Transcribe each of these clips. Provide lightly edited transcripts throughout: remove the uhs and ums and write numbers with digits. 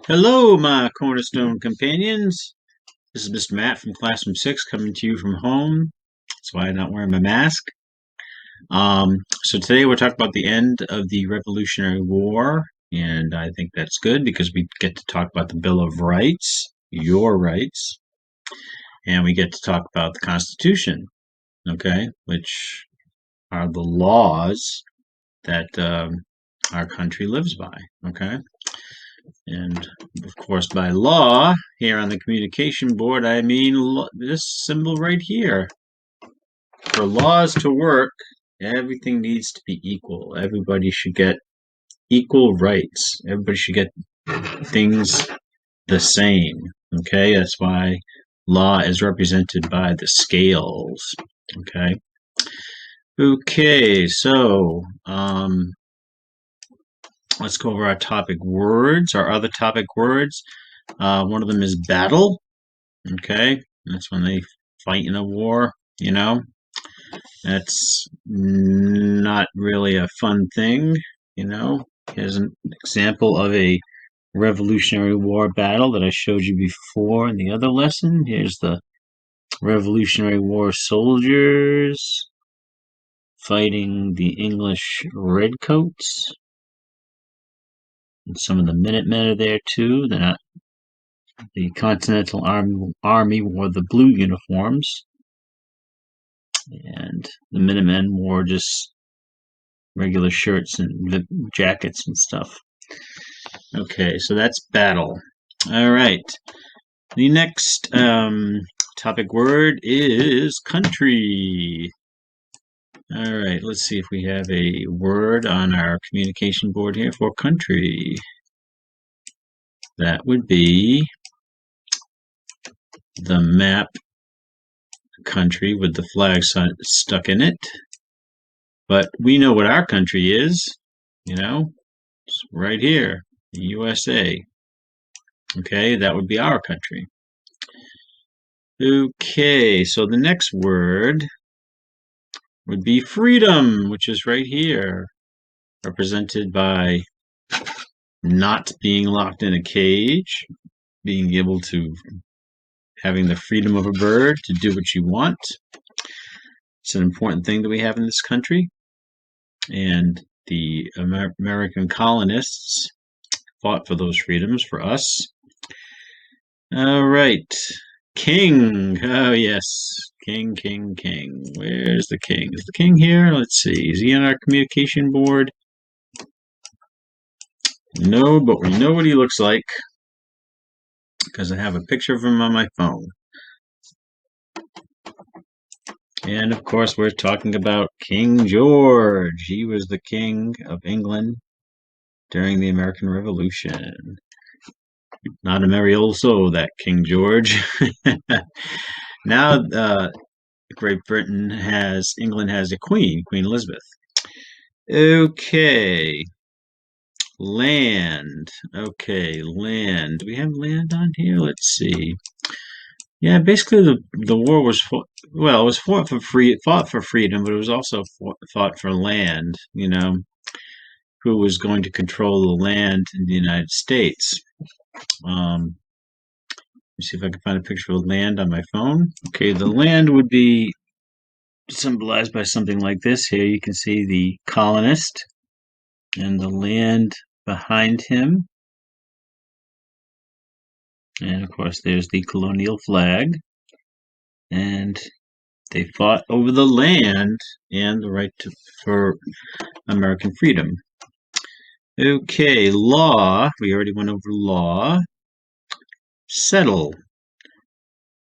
Hello, my Cornerstone companions. This is Mr. Matt from Classroom 6 coming to you from home. That's why I'm not wearing my mask. So today we're talking about the end of the Revolutionary War, and I think that's good because we get to talk about the Bill of Rights, your rights, and we get to talk about the Constitution, okay, which are the laws that our country lives by, okay? And of course, by law, here on the communication board, I mean this symbol right here. For laws to work, everything needs to be equal. Everybody should get equal rights. Everybody should get things the same. Okay, that's why law is represented by the scales. Okay. Okay, so let's go over our topic words, our other topic words. One of them is battle. Okay, that's when they fight in a war, you know. That's not really a fun thing, you know. Here's an example of a Revolutionary War battle that I showed you before in the other lesson. Here's the Revolutionary War soldiers fighting the English redcoats. And some of the Minutemen are there too. They're not. The Continental Army wore the blue uniforms, and the Minutemen wore just regular shirts and jackets and stuff. Okay, so that's battle. All right. The next topic word is country. All right, let's see if we have a word on our communication board here for country. That would be the map country with the flag stuck in it. But we know what our country is, you know, it's right here, the USA. Okay, that would be our country. Okay, so the next word would be freedom, which is right here, represented by not being locked in a cage, being able to having the freedom of a bird to do what you want. It's an important thing that we have in this country. And the American colonists fought for those freedoms for us. All right. King. Oh, yes. King, king, king. Where's the king? Is the king here? Let's see. Is he on our communication board? No, but we know what he looks like because I have a picture of him on my phone. And of course, we're talking about King George. He was the king of England during the American Revolution. Not a merry old soul, that King George. Now, England has a queen, Queen Elizabeth. Okay. Land. Okay, land. Do we have land on here? Let's see. Yeah, basically the war was it was fought for freedom, but it was also fought for land, you know, who was going to control the land in the United States. Let me see if I can find a picture of land on my phone. Okay, the land would be symbolized by something like this. Here you can see the colonist and the land behind him. And of course, there's the colonial flag. And they fought over the land and the right for American freedom. Okay, law. We already went over law. Settle.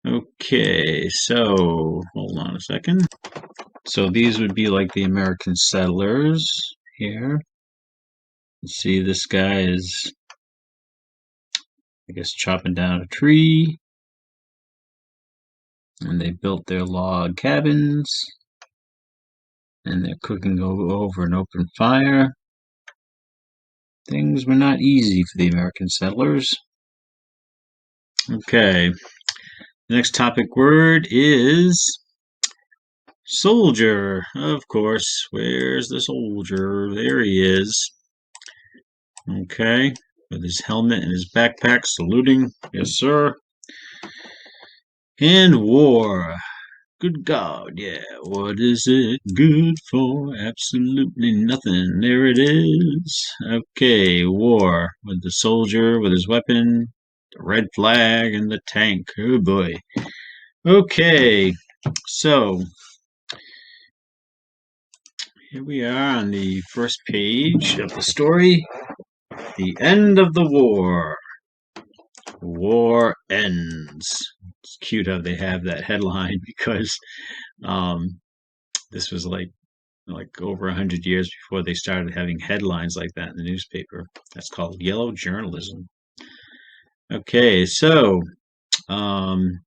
Okay, so hold on a second. So these would be like the American settlers here. Let's see, this guy is, I guess, chopping down a tree. And they built their log cabins. And they're cooking over an open fire. Things were not easy for the American settlers. Okay, the next topic word is soldier. Of course, where's the soldier? There he is. Okay, with his helmet and his backpack, saluting. Yes, sir. And war. Good God, yeah. What is it good for? Absolutely nothing. There it is. Okay, war. With the soldier, with his weapon, the red flag, and the tank. Oh boy. Okay, so here we are on the first page of the story. The end of the war. War ends. It's cute how they have that headline because this was like over 100 years before they started having headlines like that in the newspaper. That's called yellow journalism. Okay, so the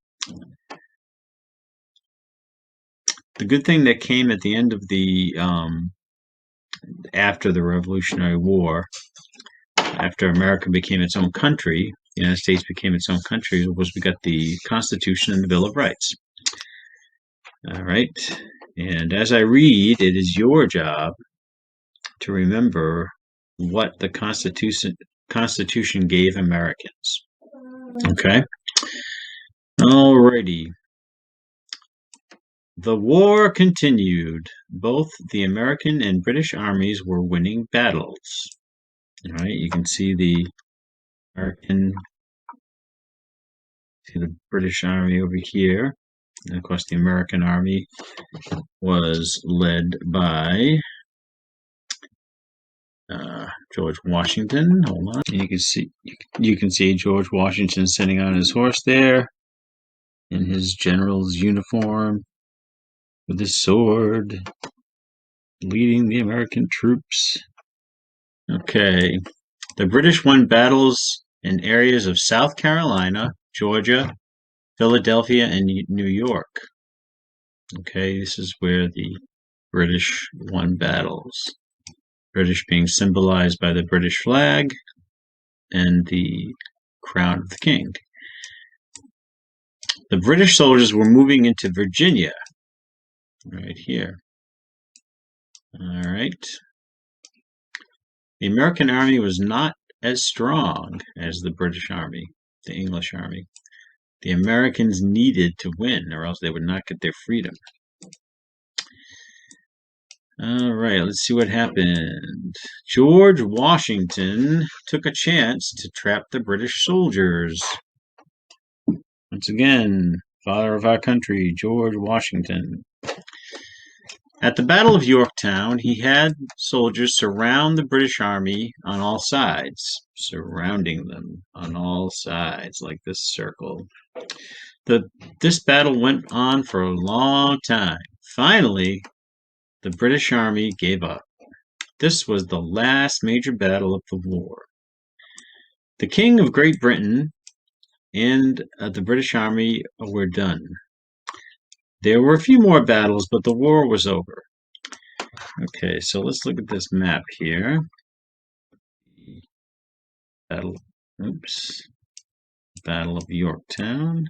good thing that came at the end of the after the Revolutionary War, after America became its own country, the United States became its own country, was we got the Constitution and the Bill of Rights. All right, and as I read, it is your job to remember what the Constitution gave Americans. Okay. Alrighty. The war continued. Both the American and British armies were winning battles. All right, you can see the British army over here. And of course, the American army was led by George Washington. Hold on. You can see George Washington sitting on his horse there in his general's uniform with his sword, leading the American troops. Okay. The British won battles in areas of South Carolina, Georgia, Philadelphia, and New York. Okay, this is where the British won battles. British being symbolized by the British flag and the crown of the king. The British soldiers were moving into Virginia, right here. All right. The American army was not as strong as the British army, the English army. The Americans needed to win, or else they would not get their freedom. All right, let's see what happened. George Washington took a chance to trap the British soldiers. Once again, father of our country, George Washington. At the Battle of Yorktown, he had soldiers surround the British army on all sides, surrounding them on all sides, like this circle. This battle went on for a long time. Finally, the British army gave up. This was the last major battle of the war. The King of Great Britain and the British army were done. There were a few more battles, but the war was over. Okay, so let's look at this map here. Battle of Yorktown.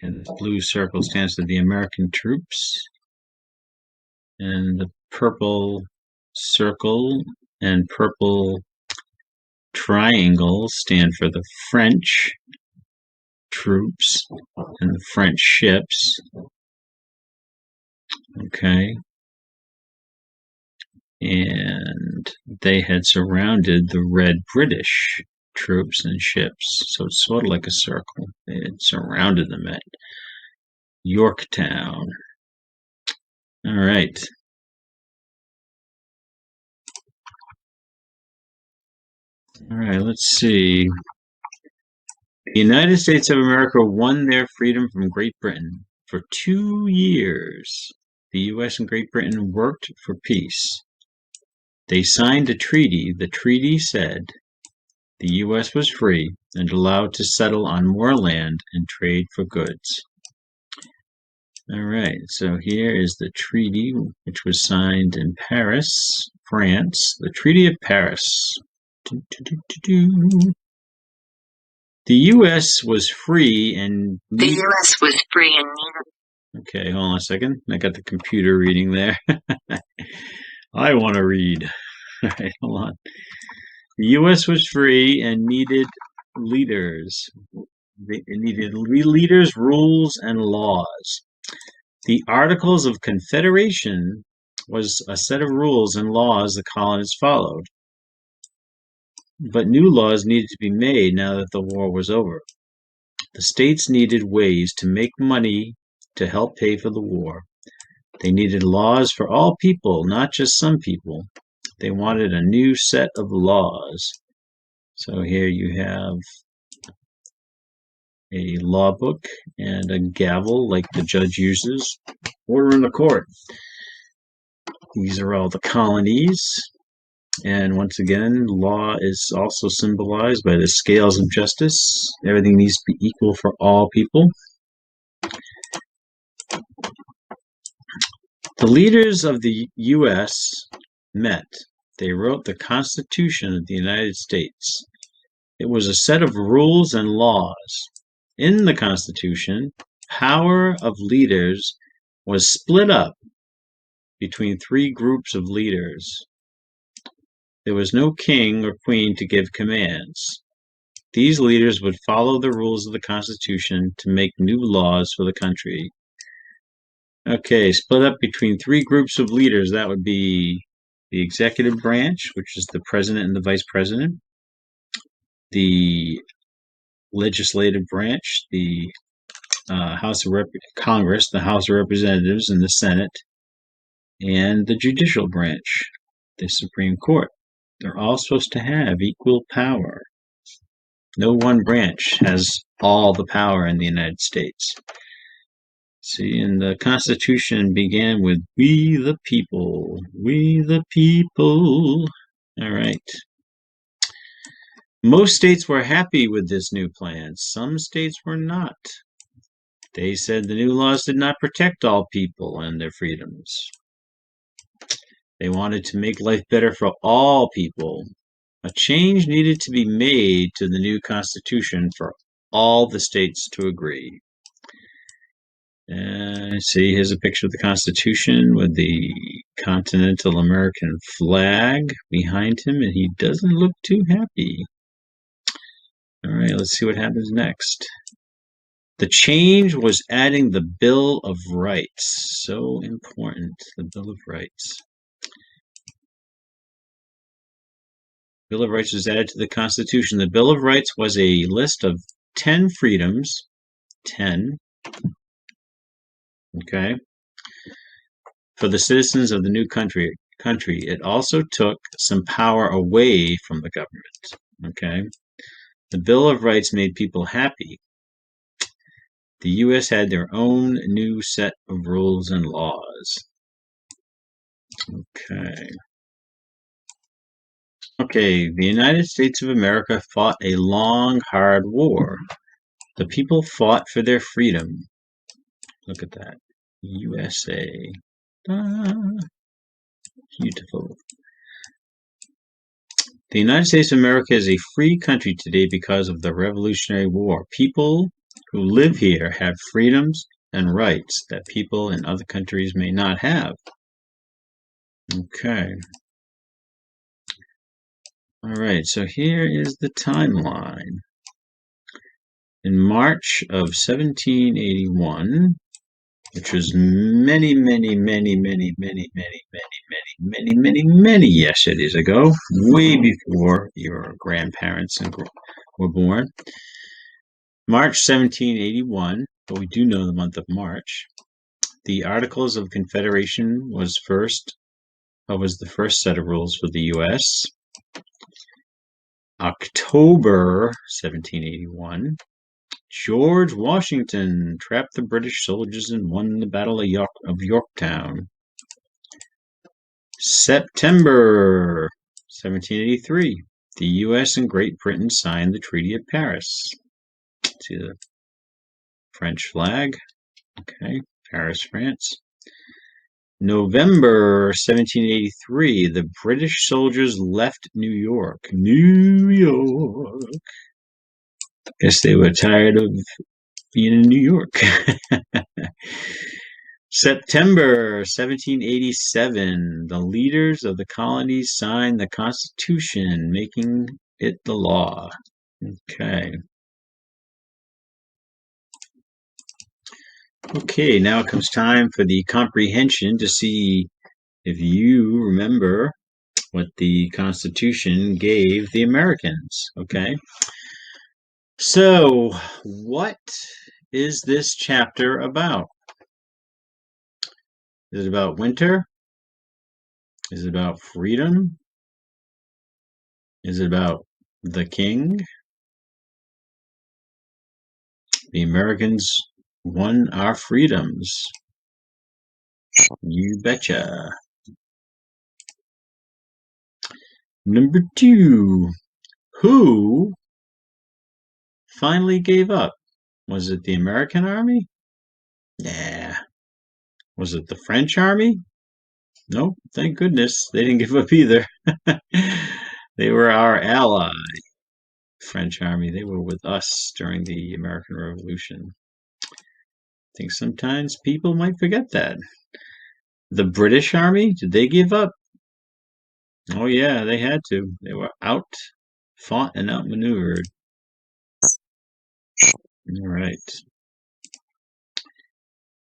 And the blue circle stands for the American troops. And the purple circle and purple triangle stand for the French troops and the French ships. Okay. And they had surrounded the red British troops and ships. So it's sort of like a circle. They had surrounded them at Yorktown. All right. All right, let's see. The United States of America won their freedom from Great Britain. For 2 years, the U.S. and Great Britain worked for peace. They signed a treaty. The treaty said the U.S. was free and allowed to settle on more land and trade for goods. All right, so here is the treaty, which was signed in Paris, France. The Treaty of Paris. The U.S. was free and needed... Okay, hold on a second. I got the computer reading there. I want to read. All right, hold on. The U.S. was free and needed leaders. It needed leaders, rules, and laws. The Articles of Confederation was a set of rules and laws the colonists followed. But new laws needed to be made now that the war was over. The states needed ways to make money to help pay for the war. They needed laws for all people, not just some people. They wanted a new set of laws. So here you have a law book and a gavel like the judge uses. Order in the court. These are all the colonies. And once again, law is also symbolized by the scales of justice. Everything needs to be equal for all people. The leaders of the U.S. met. They wrote the Constitution of the United States. It was a set of rules and laws. In the Constitution, power of leaders was split up between three groups of leaders. There was no king or queen to give commands. These leaders would follow the rules of the Constitution to make new laws for the country. Okay, split up between three groups of leaders. That would be the executive branch, which is the president and the vice president, the legislative branch, the Congress, the House of Representatives, and the Senate, and the judicial branch, the Supreme Court. They're all supposed to have equal power. No one branch has all the power in the United States. See, and the Constitution began with "We the people, we the people." All right. Most states were happy with this new plan. Some states were not. They said the new laws did not protect all people and their freedoms. They wanted to make life better for all people. A change needed to be made to the new Constitution for all the states to agree. And see, here's a picture of the Constitution with the Continental American flag behind him, and he doesn't look too happy. All right, let's see what happens next. The change was adding the Bill of Rights. So important, the Bill of Rights. Bill of Rights was added to the Constitution. The Bill of Rights was a list of 10 freedoms. 10. Okay. For the citizens of the new country. It also took some power away from the government. Okay. The Bill of Rights made people happy. The U.S. had their own new set of rules and laws. Okay, the United States of America fought a long, hard war. The people fought for their freedom. Look at that. USA. Beautiful. The United States of America is a free country today because of the Revolutionary War. People who live here have freedoms and rights that people in other countries may not have. Okay. All right, so here is the timeline. In March of 1781, which was many yesterdays ago, way before your grandparents were born. March 1781, but we do know the month of March. The Articles of Confederation was the first set of rules for the U.S. October 1781, George Washington trapped the British soldiers and won the Battle of Yorktown. September 1783, the U.S. and Great Britain signed the Treaty of Paris. See the French flag. Okay, Paris, France. November 1783, the British soldiers left New York. New York. Guess they were tired of being in New York. September 1787, the leaders of the colonies signed the Constitution, making it the law. Okay. Okay, now it comes time for the comprehension to see if you remember what the Constitution gave the Americans. Okay. So, what is this chapter about? Is it about winter? Is it about freedom? Is it about the king? The Americans won our freedoms. You betcha. Number 2. Who finally gave up? Was it the American army? Nah. Was it the French army? Nope, thank goodness. They didn't give up either. They were our ally. French army. They were with us during the American Revolution. I think sometimes people might forget that. The British army, did they give up? Oh yeah, they had to. They were fought and outmaneuvered. All right.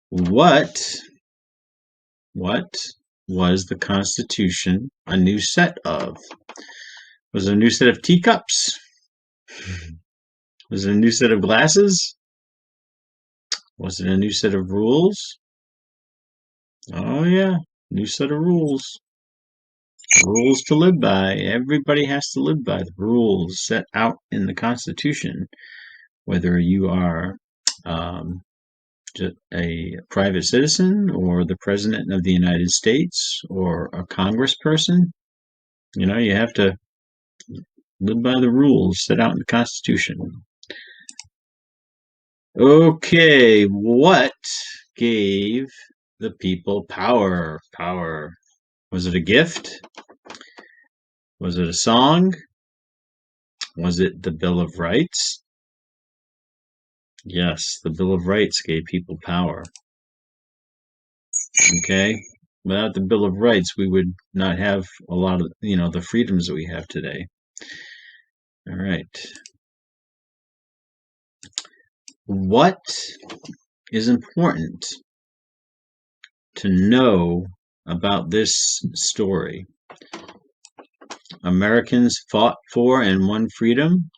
What was the Constitution a new set of? Was it a new set of teacups? Was it a new set of glasses? Was it a new set of rules? Oh yeah, new set of rules. Rules to live by. Everybody has to live by the rules set out in the Constitution, whether you are just a private citizen or the President of the United States or a congressperson. You know, you have to live by the rules set out in the Constitution. Okay, what gave the people power? Power. Was it a gift? Was it a song? Was it the Bill of Rights? Yes, the Bill of Rights gave people power. Okay? Without the Bill of Rights, we would not have a lot of, the freedoms that we have today. All right. What is important to know about this story? Americans fought for and won freedom.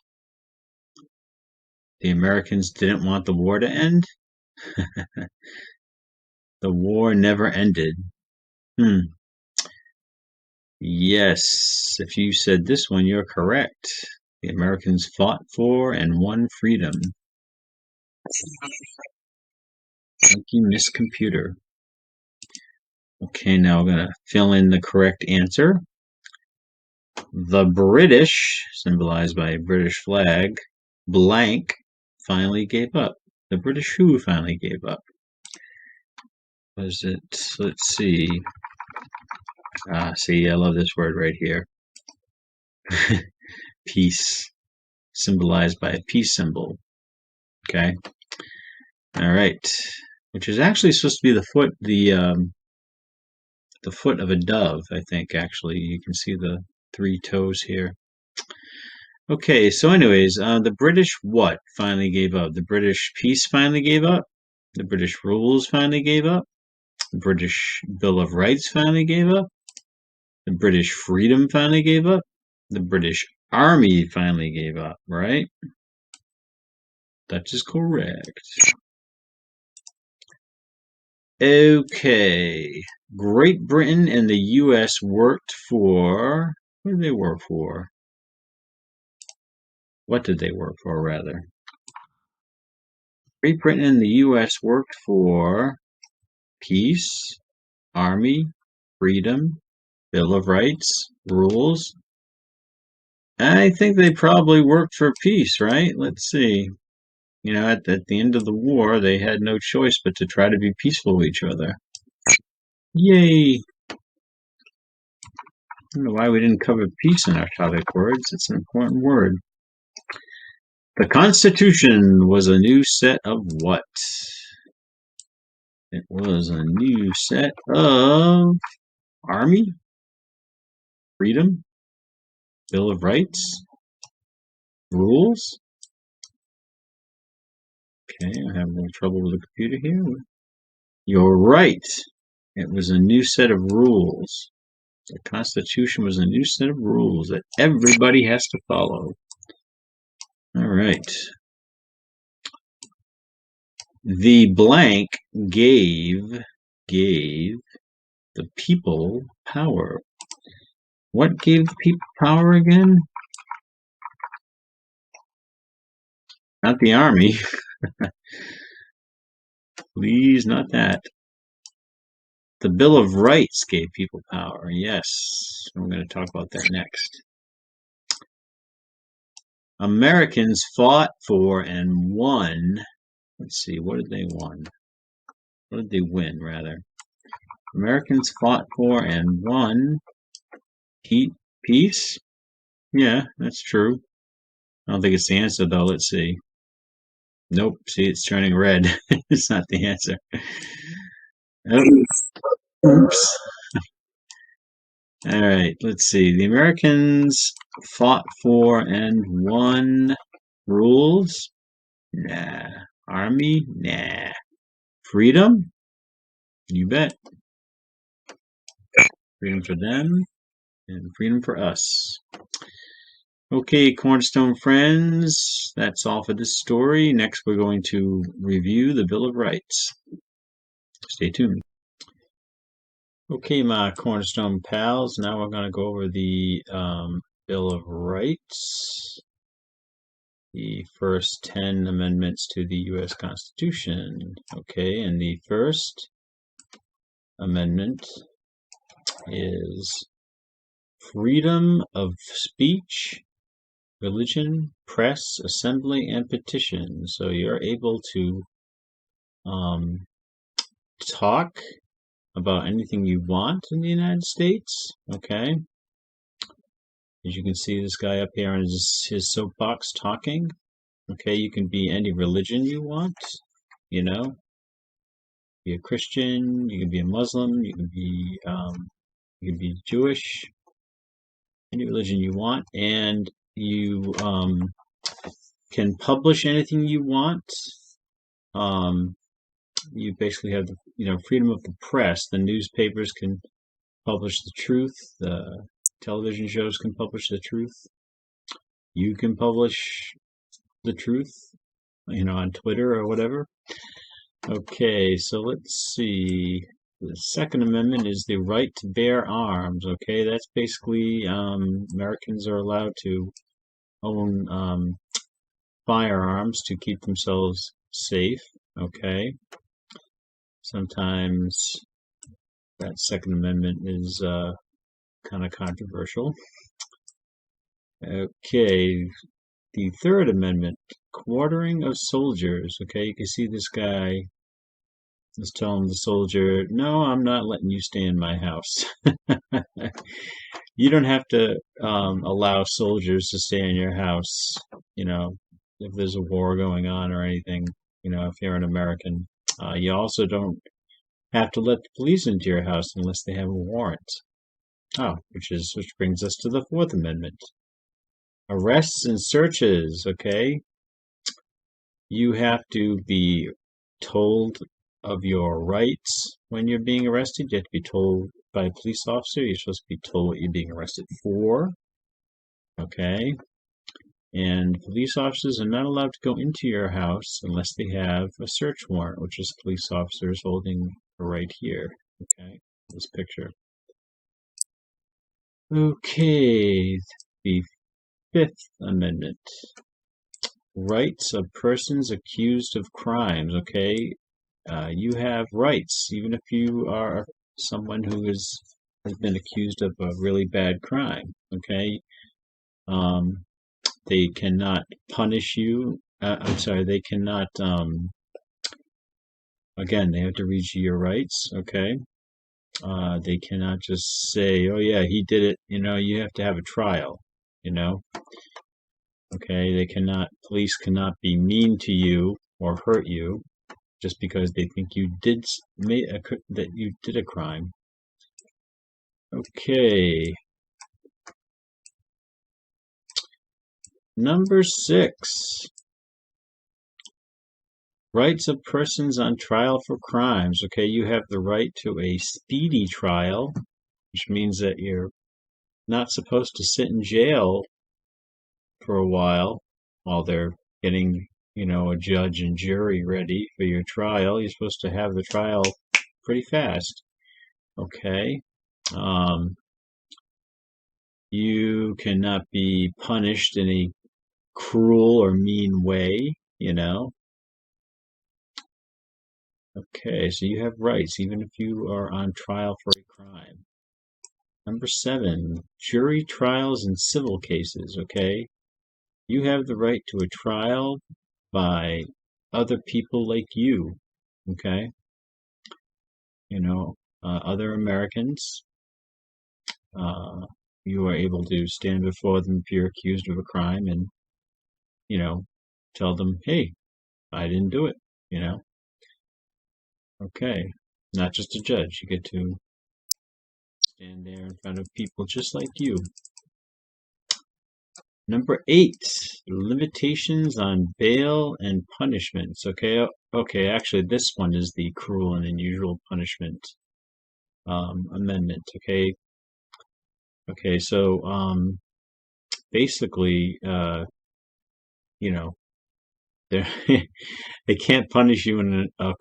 The Americans didn't want the war to end. The war never ended. Yes, if you said this one, you're correct. The Americans fought for and won freedom. Thank you, Miss Computer. Okay, now we're going to fill in the correct answer. The British, symbolized by a British flag, blank, finally gave up. The British who finally gave up? Was it, let's see. See, I love this word right here. Peace, symbolized by a peace symbol. Okay. All right. Which is actually supposed to be the foot of a dove, I think, actually. You can see the 3 toes here. Okay, so anyways, the British what finally gave up? The British peace finally gave up? The British rules finally gave up? The British Bill of Rights finally gave up? The British freedom finally gave up? The British Army finally gave up, right? That is correct. Okay. Great Britain and the U.S. worked for... What did they work for? What did they work for, rather? Great Britain and the U.S. worked for peace, army, freedom, Bill of Rights, rules. I think they probably worked for peace, right? Let's see. You know, at the end of the war, they had no choice but to try to be peaceful with each other. Yay! I don't know why we didn't cover peace in our topic words. It's an important word. The Constitution was a new set of what? It was a new set of Army, Freedom, Bill of Rights, Rules. Okay, I have a little trouble with the computer here. You're right. It was a new set of rules. The Constitution was a new set of rules that everybody has to follow. All right. The blank gave the people power. What gave the people power again? Not the army. Please, not that. The Bill of Rights gave people power. Yes, we're going to talk about that next. Americans fought for and won. Let's see, what did they won? What did they win, rather? Americans fought for and won peace? Yeah, that's true. I don't think it's the answer, though. Let's see. Nope. See, it's turning red. It's not the answer. Oops. All right, let's see. The Americans fought for and won rules? Nah. Army? Nah. Freedom? You bet. Freedom for them and freedom for us. Okay, Cornerstone friends, that's all for this story. Next, we're going to review the Bill of Rights. Stay tuned. Okay, my Cornerstone pals, now we're going to go over the Bill of Rights, the first 10 amendments to the U.S. Constitution. Okay, and the first amendment is freedom of speech, religion, press, assembly, and petition. So you're able to talk about anything you want in the United States. Okay. As you can see, this guy up here on his soapbox talking. Okay, you can be any religion you want, you know. Be a Christian, you can be a Muslim, you can be Jewish, any religion you want, and you can publish anything you want. You basically have the freedom of the press. The newspapers can publish the truth. The television shows can publish the truth. You can publish the truth, on Twitter or whatever. Okay, so let's see. The Second Amendment is the right to bear arms. Okay, that's basically Americans are allowed to own firearms to keep themselves safe. Okay. Sometimes that Second Amendment is kind of controversial. Okay, the Third Amendment, quartering of soldiers. Okay, you can see this guy is telling the soldier, no, I'm not letting you stay in my house. You don't have to allow soldiers to stay in your house, if there's a war going on or anything, if you're an American. You also don't have to let the police into your house unless they have a warrant. Which brings us to the Fourth Amendment. Arrests and searches, okay? You have to be told of your rights when you're being arrested. You have to be told by a police officer. You're supposed to be told what you're being arrested for, okay? And police officers are not allowed to go into your house unless they have a search warrant, which is police officers holding right here, okay? This picture. Okay, the Fifth Amendment. Rights of persons accused of crimes, okay? You have rights, even if you are someone who has been accused of a really bad crime, okay? They cannot punish you. They cannot, again, they have to read you your rights, okay? They cannot just say, oh yeah, he did it, you have to have a trial, Okay, police cannot be mean to you or hurt you. just because they think you did that you did a crime. Okay. Number 6. Rights of persons on trial for crimes. Okay, you have the right to a speedy trial, which means that you're not supposed to sit in jail for a while they're getting, a judge and jury ready for your trial. You're supposed to have the trial pretty fast. Okay. You cannot be punished in a cruel or mean way, Okay, so you have rights even if you are on trial for a crime. Number 7, jury trials in civil cases, okay? You have the right to a trial by other people like you, okay? Other Americans. You are able to stand before them if you're accused of a crime and, tell them, hey, I didn't do it, Okay, not just a judge. You get to stand there in front of people just like you. Number 8, limitations on bail and punishments. Okay, actually this one is the cruel and unusual punishment amendment. Okay, so basically, they can't punish you in a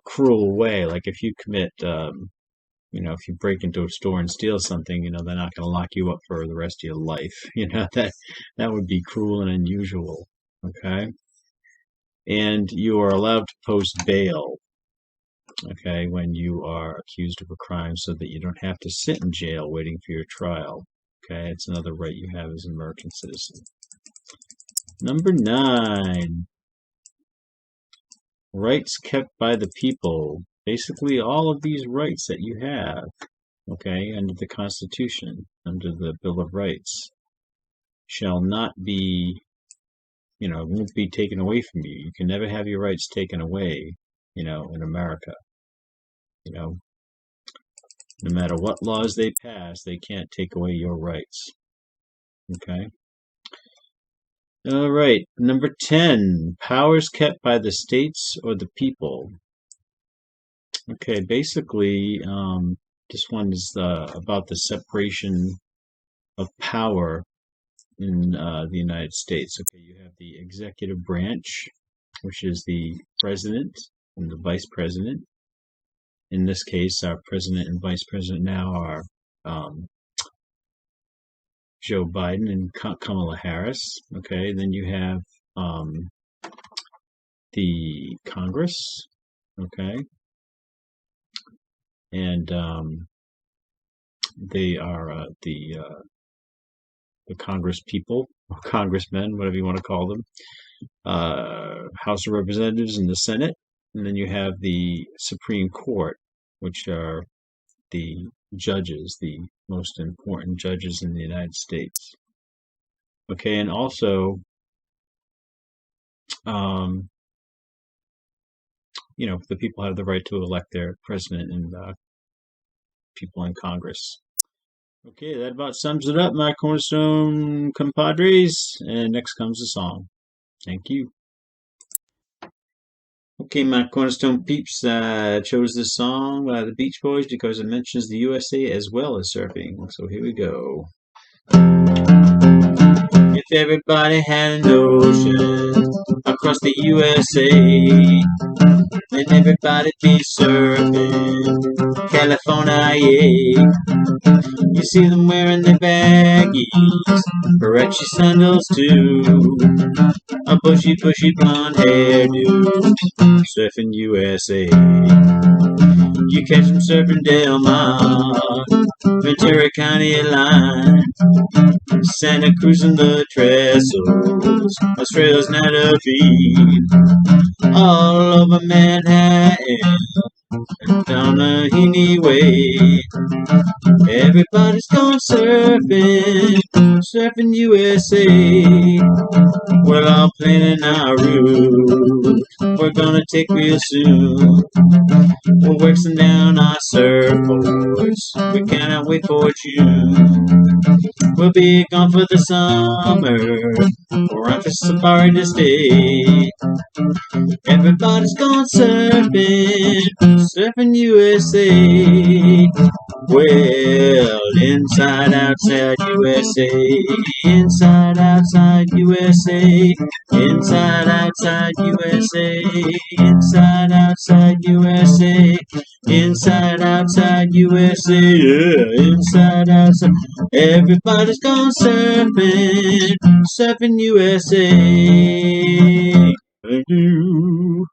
cruel way. Like if you commit, if you break into a store and steal something, they're not going to lock you up for the rest of your life. That would be cruel and unusual. Okay, and you are allowed to post bail. Okay, when you are accused of a crime, so that you don't have to sit in jail waiting for your trial. Okay, it's another right you have as an American citizen. Number 9, rights kept by the people. Basically, all of these rights that you have, okay, under the Constitution, under the Bill of Rights, shall not be, won't be taken away from you. You can never have your rights taken away, in America. No matter what laws they pass, they can't take away your rights. Okay? All right, number 10, powers kept by the states or the people. Okay, basically, this one is about the separation of power in the United States. Okay, you have the executive branch, which is the president and the vice president. In this case, our president and vice president now are Joe Biden and Kamala Harris. Okay, then you have the Congress. Okay, and they are the Congress people, or congressmen, whatever you want to call them. House of Representatives and the Senate, and then you have the Supreme Court, which are the judges, the most important judges in the United States. Okay, and also, the people have the right to elect their president and people in Congress. Okay, that about sums it up, my Cornerstone compadres. And next comes the song. Thank you. Okay, my Cornerstone peeps, chose this song by the Beach Boys because it mentions the USA as well as surfing. So here we go. If everybody had an ocean across the USA, then everybody'd be surfing California, yeah. You see them wearing their baggies, Gucci sandals too, a bushy blonde hairdo, surfing USA. You catch them surfing Del Mar, Ventura County line, Santa Cruz and the Trestles, Australia's Natterville, all over Manhattan, down the Heaney Way. Everybody's gone surfing, surfing USA. We're all planning our route, we're gonna take real soon. We're waxing down our surfboards, we cannot wait for June. We'll be gone for the summer, we're on for safari to stay. Everybody's gone surfing, surfing USA. Well, inside, outside USA, inside, outside USA, inside, outside USA, inside, outside USA, inside, outside USA, yeah, inside, outside. Everybody's gone surfing, surfing USA. Thank you.